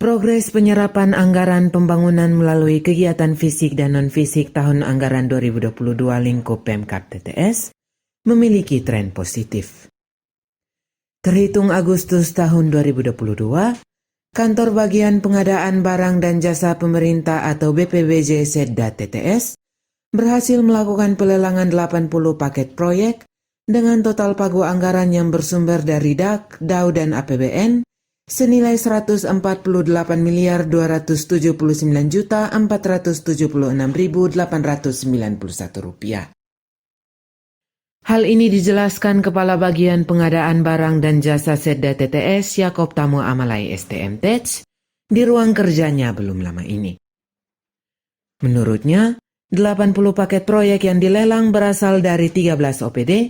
Progres penyerapan anggaran pembangunan melalui kegiatan fisik dan non-fisik tahun anggaran 2022 lingkup Pemkab TTS memiliki tren positif. Terhitung Agustus tahun 2022, Kantor Bagian Pengadaan Barang dan Jasa Pemerintah atau BPBJ Setda TTS berhasil melakukan pelelangan 80 paket proyek dengan total pagu anggaran yang bersumber dari DAK, DAU, dan APBN senilai Rp149.279.476.891. Hal ini dijelaskan Kepala Bagian Pengadaan Barang dan Jasa Setda TTS Yaakob Tamo Amalai STM Tech di ruang kerjanya belum lama ini. Menurutnya, 80 paket proyek yang dilelang berasal dari 13 OPD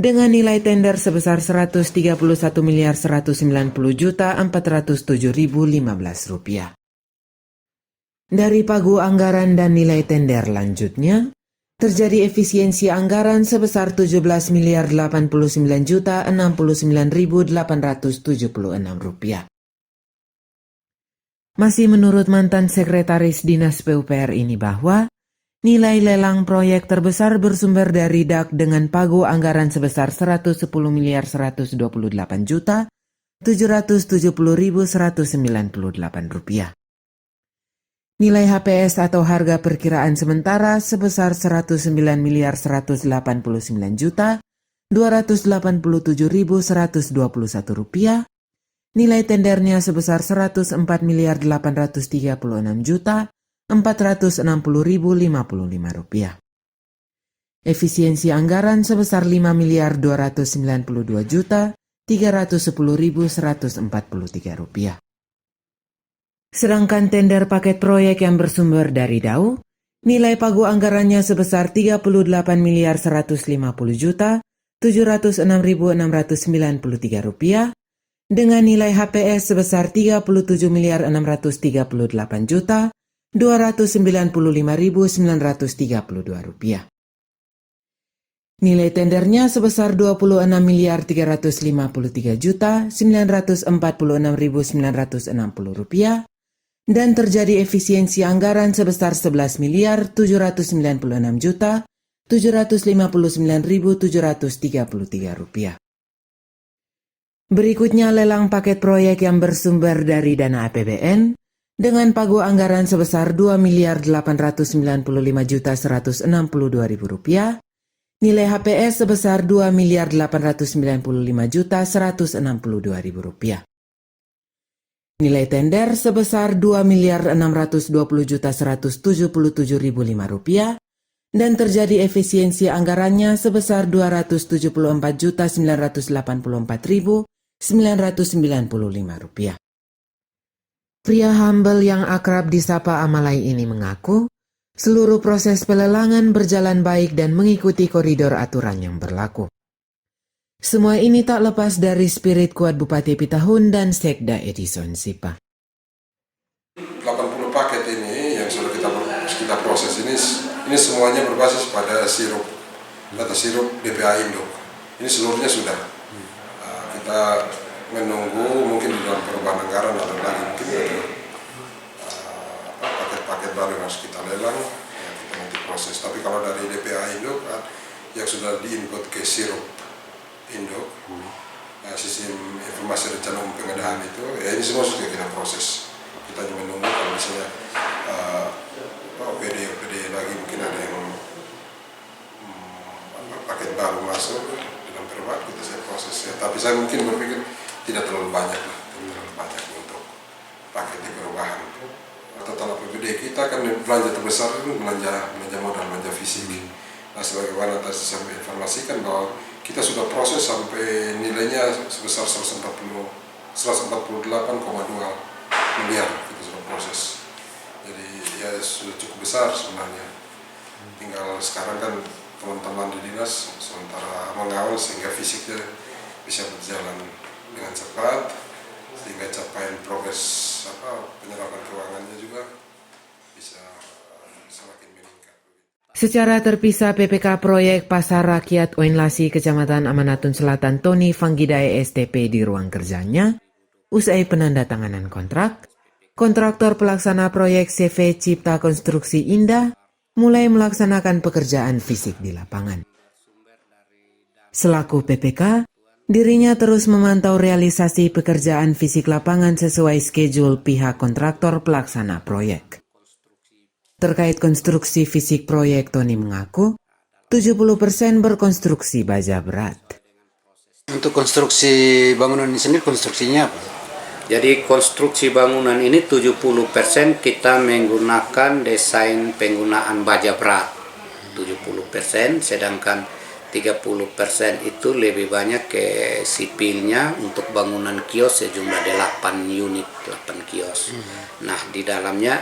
dengan nilai tender sebesar Rp131.190.407.015. Dari pagu anggaran dan nilai tender lanjutnya, terjadi efisiensi anggaran sebesar Rp17.089.069.876. Masih menurut mantan Sekretaris Dinas PUPR ini bahwa nilai lelang proyek terbesar bersumber dari DAK dengan pagu anggaran sebesar Rp10.118.770.198. Nilai HPS atau harga perkiraan sementara sebesar Rp109.189.287.121. Nilai tendernya sebesar Rp104.836.460.055. Efisiensi anggaran sebesar Rp5.292.310.143. Sedangkan tender paket proyek yang bersumber dari DAU, nilai pagu anggarannya sebesar Rp37.850.706.693 dengan nilai HPS sebesar Rp36.438.295.932. Nilai tendernya sebesar Rp26.353.946.960 dan terjadi efisiensi anggaran sebesar Rp11.796.759.733. Berikutnya lelang paket proyek yang bersumber dari dana APBN dengan pagu anggaran sebesar Rp2.895.162.000, nilai HPS sebesar Rp2.895.162.000. Nilai tender sebesar Rp2.620.177.005 dan terjadi efisiensi anggarannya sebesar Rp274.984.995. Pria humble yang akrab disapa Amalai ini mengaku, seluruh proses pelelangan berjalan baik dan mengikuti koridor aturan yang berlaku. Semua ini tak lepas dari spirit kuat Bupati Pitahun dan Sekda Edison Sipa. 80 paket ini yang sudah kita proses ini semuanya berbasis pada sirup atau sirup BPA Indo. Ini seluruhnya sudah. Kita menunggu mungkin di dalam perubahan anggaran atau lagi mungkin ada paket-paket baru yang harus kita lelang yang kita nanti proses. Tapi kalau dari DPA Indo yang sudah diinput ke sirup Indo, sistem informasi rencana umum pengadaan itu, ini semua sudah kita proses. Kita hanya menunggu kalau misalnya OPD lagi mungkin ada yang paket baru masuk dalam perubahan kita saya proses ya. Tapi saya mungkin berpikir tidak terlalu banyak untuk paket di perubahan. Total APBD kita kan belanja terbesar itu belanja modal, belanja fisik. Nah, sebagaimana tadi saya informasikan bahwa kita sudah proses sampai nilainya sebesar 148,2 miliar kita sudah proses. Jadi ya sudah cukup besar sebenarnya. Tinggal sekarang kan teman-teman di dinas sementara mengawal sehingga fisiknya bisa berjalan dengan cepat sehingga capaian progres penyerapan keuangannya juga bisa semakin meningkat. Secara terpisah PPK Proyek Pasar Rakyat Oenlasi Kecamatan Amanatun Selatan Tony Fanggidae STP di ruang kerjanya usai penandatanganan kontrak, kontraktor pelaksana proyek CV Cipta Konstruksi Indah mulai melaksanakan pekerjaan fisik di lapangan. Selaku PPK, dirinya terus memantau realisasi pekerjaan fisik lapangan sesuai schedule pihak kontraktor pelaksana proyek. Terkait konstruksi fisik proyek, Tony mengaku 70% berkonstruksi baja berat. Untuk konstruksi bangunan ini sendiri, konstruksinya apa? Jadi konstruksi bangunan ini 70% kita menggunakan desain penggunaan baja berat 70%, sedangkan 30% itu lebih banyak ke sipilnya untuk bangunan kios sejumlah 8 unit, 8 kios. Nah, di dalamnya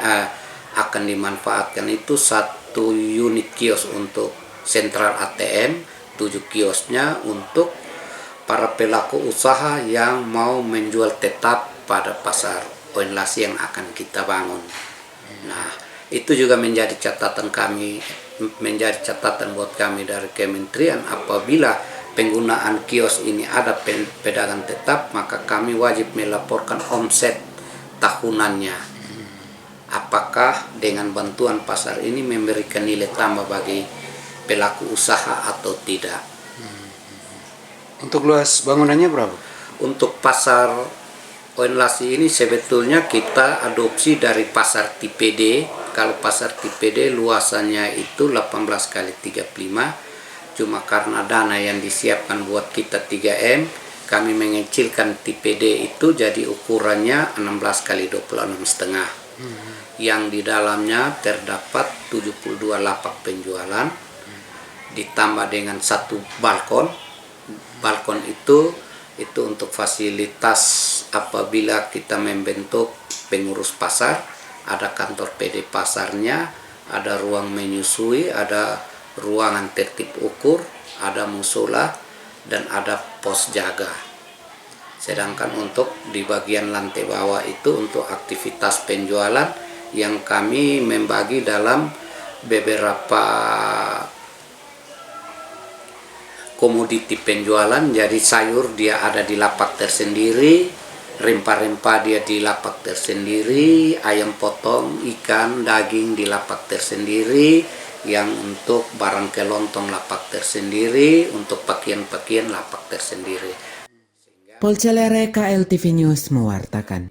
akan dimanfaatkan itu 1 unit kios untuk sentral ATM, 7 kiosnya untuk para pelaku usaha yang mau menjual tetap pada pasar oinlasi yang akan kita bangun. Nah, itu juga menjadi catatan kami, menjadi catatan buat kami dari kementerian. Apabila penggunaan kios ini ada pedagang tetap, maka kami wajib melaporkan omset tahunannya. Apakah dengan bantuan pasar ini memberikan nilai tambah bagi pelaku usaha atau tidak. Untuk luas bangunannya berapa? Untuk pasar oinlasi ini sebetulnya kita adopsi dari pasar TPD. Kalau pasar TPD luasannya itu 18 kali 35, cuma karena dana yang disiapkan buat kita 3M, kami mengecilkan TPD itu jadi ukurannya 16 kali 26,5. Yang di dalamnya terdapat 72 lapak penjualan, ditambah dengan 1 balkon. Balkon itu untuk fasilitas apabila kita membentuk pengurus pasar, ada kantor PD pasarnya, ada ruang menyusui, ada ruangan tertib ukur, ada musola, dan ada pos jaga. Sedangkan untuk di bagian lantai bawah itu untuk aktivitas penjualan yang kami membagi dalam beberapa komoditi penjualan. Jadi sayur dia ada di lapak tersendiri, rempah-rempah dia di lapak tersendiri, ayam potong, ikan, daging di lapak tersendiri, yang untuk barang kelontong lapak tersendiri, untuk pakaian-pakaian lapak tersendiri. Polcelere KLTV News mewartakan.